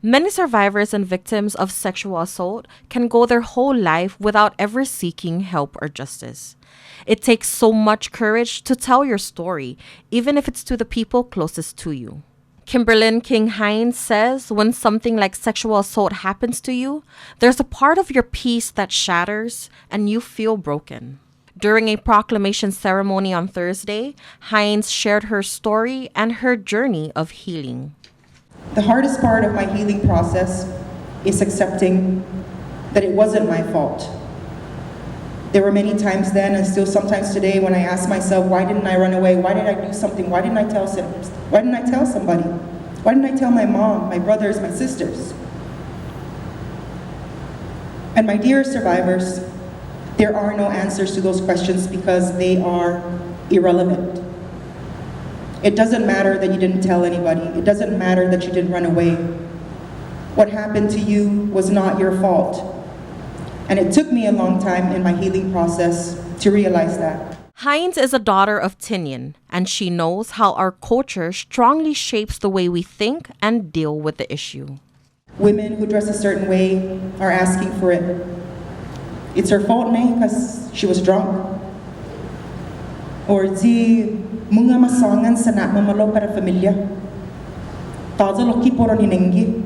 Many survivors and victims of sexual assault can go their whole life without ever seeking help or justice. It takes so much courage to tell your story, even if it's to the people closest to you. Kimberlyn King-Hinds says when something like sexual assault happens to you, there's a part of your peace that shatters and you feel broken. During a proclamation ceremony on Thursday, Hinds shared her story and her journey of healing. The hardest part of my healing process is accepting that it wasn't my fault. There were many times then and still sometimes today when I ask myself, why didn't I run away? Why did I do something? Why didn't I tell somebody? Why didn't I tell my mom, my brothers, my sisters? And my dear survivors, there are no answers to those questions because they are irrelevant. It doesn't matter that you didn't tell anybody. It doesn't matter that you didn't run away. What happened to you was not your fault. And it took me a long time in my healing process to realize that. Hinds is a daughter of Tinyan, and she knows how our culture strongly shapes the way we think and deal with the issue. Women who dress a certain way are asking for it. It's her fault, because she was drunk. Or di mga masangan sa na mamalo para familia. Taza loki poro ninengi.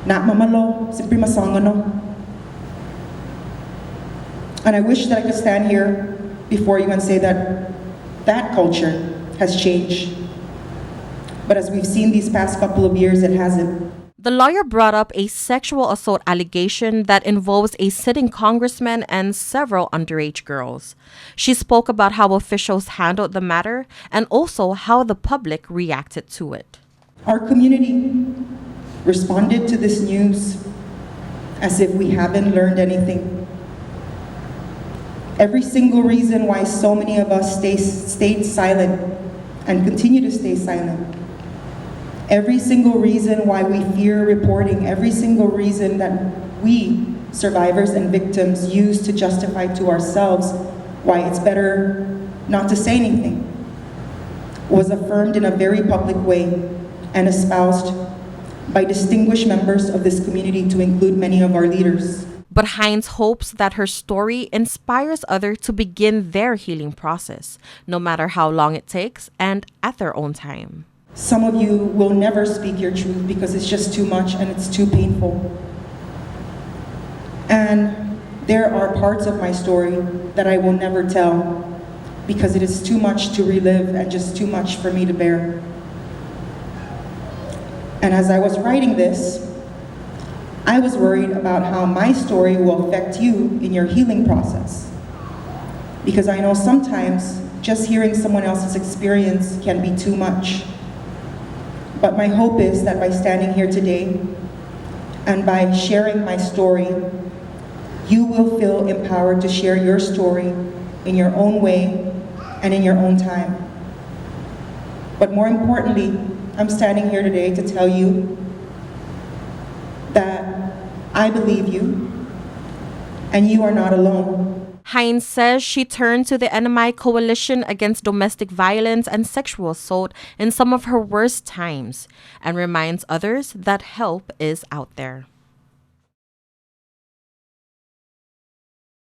Na mamalo simpri masangano. And I wish that I could stand here before you and say that that culture has changed. But as we've seen these past couple of years, it hasn't. The lawyer brought up a sexual assault allegation that involves a sitting congressman and several underage girls. She spoke about how officials handled the matter and also how the public reacted to it. Our community responded to this news as if we haven't learned anything. Every single reason why so many of us stayed silent and continue to stay silent. Every single reason why we fear reporting, every single reason that we, survivors and victims, use to justify to ourselves why it's better not to say anything, was affirmed in a very public way and espoused by distinguished members of this community, to include many of our leaders. But Hinds hopes that her story inspires others to begin their healing process, no matter how long it takes and at their own time. Some of you will never speak your truth because it's just too much and it's too painful. And there are parts of my story that I will never tell because it is too much to relive and just too much for me to bear. And as I was writing this, I was worried about how my story will affect you in your healing process. Because I know sometimes just hearing someone else's experience can be too much. But my hope is that by standing here today and by sharing my story, you will feel empowered to share your story in your own way and in your own time. But more importantly, I'm standing here today to tell you that I believe you, and you are not alone. Hinds says she turned to the CNMI Coalition Against Domestic Violence and Sexual Assault in some of her worst times and reminds others that help is out there.